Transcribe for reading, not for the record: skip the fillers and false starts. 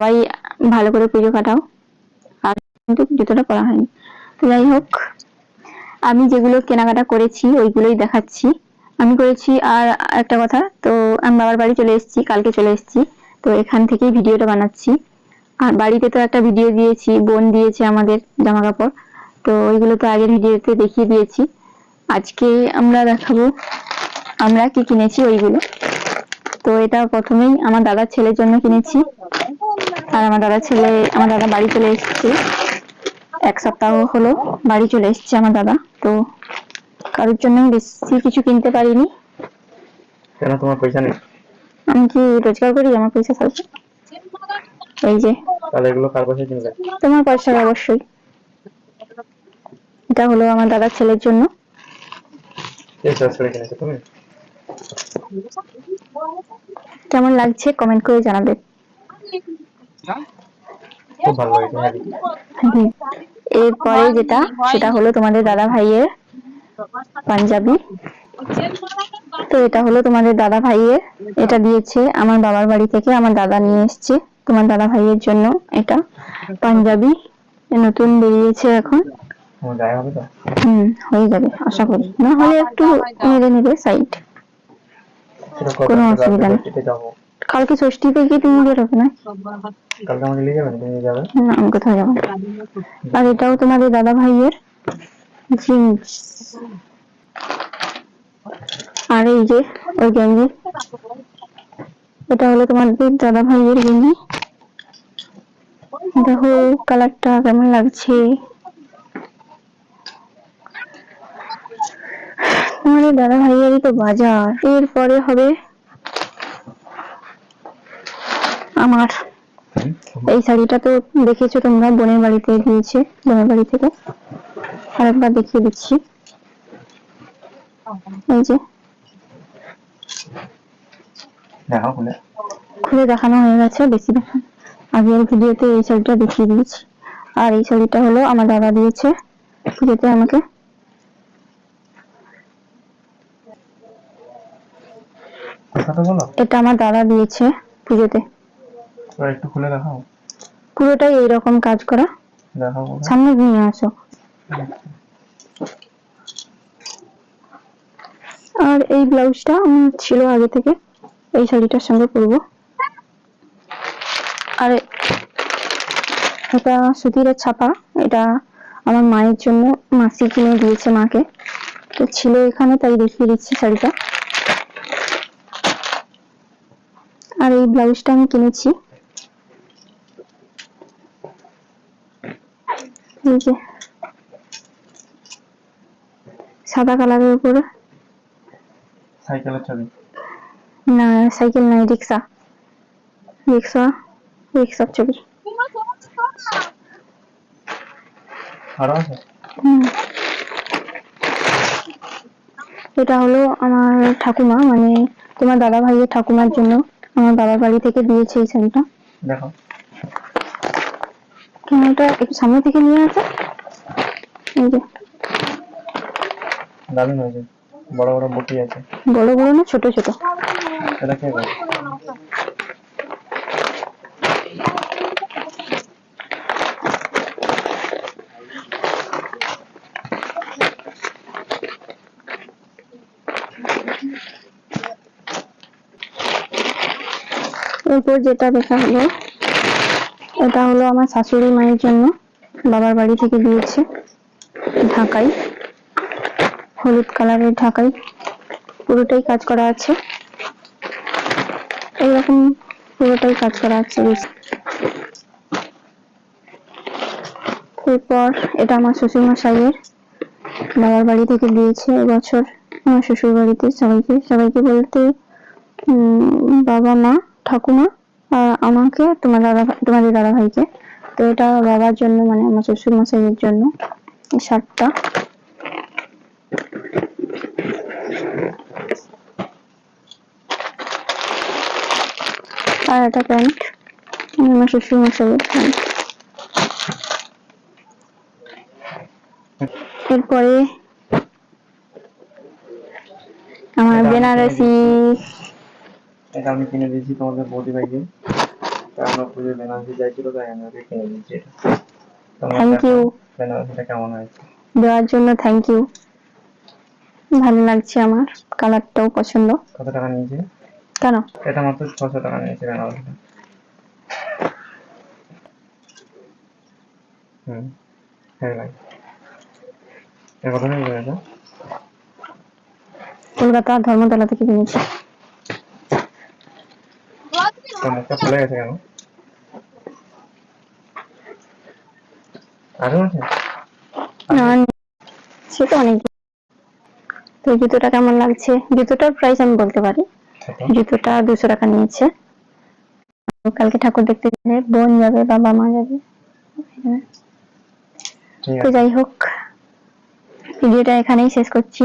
সবাই ভালো করে পুজো কাটাও। আর কিন্তু জুতোটা পরা হয়নি। তো যাই হোক, আমি যেগুলো কেনাকাটা করেছি ওইগুলোই দেখাচ্ছি। আমি করেছি। আর একটা কথা, তো আমি বাবার বাড়ি চলে এসেছি, কালকে চলে এসেছি। তো এখান থেকেই ভিডিওটা বানাচ্ছি। আর বাড়িতে তো একটা ভিডিও দিয়েছি, বোন দিয়েছে আমাদের জামা কাপড়, তো ওইগুলো তো আগের ভিডিওতে দেখিয়ে দিয়েছি। আজকে আমরা দেখাবো আমরা কি কিনেছি ওইগুলো। তো এটা প্রথমেই আমার দাদার ছেলের জন্য কিনেছি। আর আমার দাদা বাড়ি চলে এসেছে, 1 সপ্তাহ হলো বাড়ি চলে এসেছে আমার দাদা। তো কারোর জন্য বেশি কিছু কিনতে পারিনি। কেন, তোমার পয়সা নেই? আমি কি রোজগার করি? আমার পয়সা থাকবে। এই যে, তাহলে এগুলো কার পয়সা কিনলে? তোমার পয়সা অবশ্যই। এটা হলো আমার দাদার ছেলের জন্য। তুমি কেমন লাগছে কমেন্ট করে জানাবে। খুব ভালো লাগছে। এরপরে যেটা, সেটা হলো তোমাদের দাদা ভাইয়ের পাঞ্জাবি। তো এটা হলো তোমাদের দাদা ভাইয়ের, এটা দিয়েছে আমার বাবার বাড়ি থেকে, আমার দাদা নিয়ে এসছে তোমার দাদা ভাইয়ের জন্য। এটা পাঞ্জাবি নতুন বেরিয়েছে এখন। গায়ে হবে তো? হয়ে যাবে আশা করি, না হলে একটু মেরে নেবে সাইড, কোনো অসুবিধা নেই। কালকে ষষ্ঠীতে গিয়ে তুমি বেরোবে না? কালকে আমাকে নিয়ে যাবেন? তুমি যাবে না, আমি কোথাও যাবো না। আর এটাও তোমাদের দাদা ভাইয়ের জিন্স। আর এই যে ওই গেঞ্জি, এটা হলো তোমাদের দাদা ভাইয়ের গেঞ্জি। দেখো কালারটা কেমন লাগছে। তোমাদের দাদা ভাইয়েরই তো বাজার। এরপরে হবে আমার এই শাড়িটা, তো দেখেছো তোমরা, বোনের বাড়িতে দিয়েছে, বোনের বাড়ি থেকে। আরেকবার দেখিয়ে দিচ্ছি। এই যে খুলে দেখানো হয়ে গেছে, বেশি দেখানো আগের ভিডিওতে এই শাড়িটা দেখিয়ে দিয়েছি। আর এই শাড়িটা হলো আমার দাদা দিয়েছে পুজোতে আমাকে। এটা আমার দাদা দিয়েছে পুজোতে। একটু খুলে দেখাও। পুরোটাই এইরকম কাজ করা। দেখাও, সামনে নিয়ে আসো। আর এই ব্লাউজটা আমার ছিল আগে থেকে, এই শাড়িটার সঙ্গে পরবো। আর এটা সুতিরের ছাপা, এটা আমার মায়ের জন্য মাসি কিনে দিয়েছে মাকে, তো ছিল এখানে তাই দেখিয়ে দিচ্ছি শাড়িটা। আর এই ব্লাউজটা আমি কিনেছি, এই যে সাদা কালারের উপরে। সাইকেলের ছবি? না, সাইকেল নয়, রিক্সা। রিক্সা, রিক্সার ছবি। এটা হলো আমার ঠাকুমা, মানে তোমার দাদা ভাইয়ের ঠাকুমার জন্য আমার বাবার বাড়ি থেকে দিয়েছে এই শাড়িটা। দেখো কেন, এটা একটু সামনে থেকে নিয়ে আসো। এই যে দারুণ হয়েছে, বড় বড় বুটি আছে। বড় বড় না, ছোট ছোট। এটা কে করে? এরপর যেটা দেখা হলো, এটা হলো আমার শাশুড়ি মায়ের জন্য, বাবার বাড়ি থেকে দিয়েছে। ঢাকাই, হলুদ কালারের ঢাকাই, পুরোটাই কাজ করা আছে এইরকম, পুরোটাই কাজ করা আছে। এরপর এটা আমার শ্বশুর মশাইয়ের, বাবার বাড়ি থেকে দিয়েছে এবছর আমার শ্বশুর বাড়িতে সবাইকে বলতে বাবা, মা, ঠাকুমা আর আমাকে, তোমাদের দাদা ভাইকে। তো এটা বাবার জন্য, মানে আমার শ্বশুর মশাইয়ের জন্য এই শার্টটা। আর একটা প্যান্ট, আমার শ্বশুর মশাইয়ের প্যান্ট। এরপরে আমার বেনারসি, এটা আমি কিনে দিয়েছি তোমাদের বৌদি ভাইকে। কারণ পুজো বেনারসি চাইছিল তাই আমি ওকে কিনে দিয়েছি এটা। তোমার থ্যাংক দেখো ইউ বেনারসিটা কেমন হয়েছে। দেওয়ার জন্য, থ্যাংক ইউ। ভালো লাগছে আমার, কালারটাও পছন্দ। কত টাকা নিয়েছে? কেন? এটা মাত্র 600 টাকা নিয়েছে বেনারসিটা। হ্যাঁ ভাই, এটা কত নিয়ে গেছে? কলকাতা ধর্মতলা থেকে কিনেছি। তোর মুখটা ফুলে গেছে কেন? আরো আছে? না, সে তো অনেক। তো জুতোটা কেমন লাগছে? জুতোটার প্রাইস আমি বলতে পারি। কত? জুতোটা 200 টাকা নিয়েছে। কালকে ঠাকুর দেখতে গেলে বোন যাবে, বাবা মা যাবে। ঠিক তো আছে। যাই হোক, ভিডিওটা এখানেই শেষ করছি।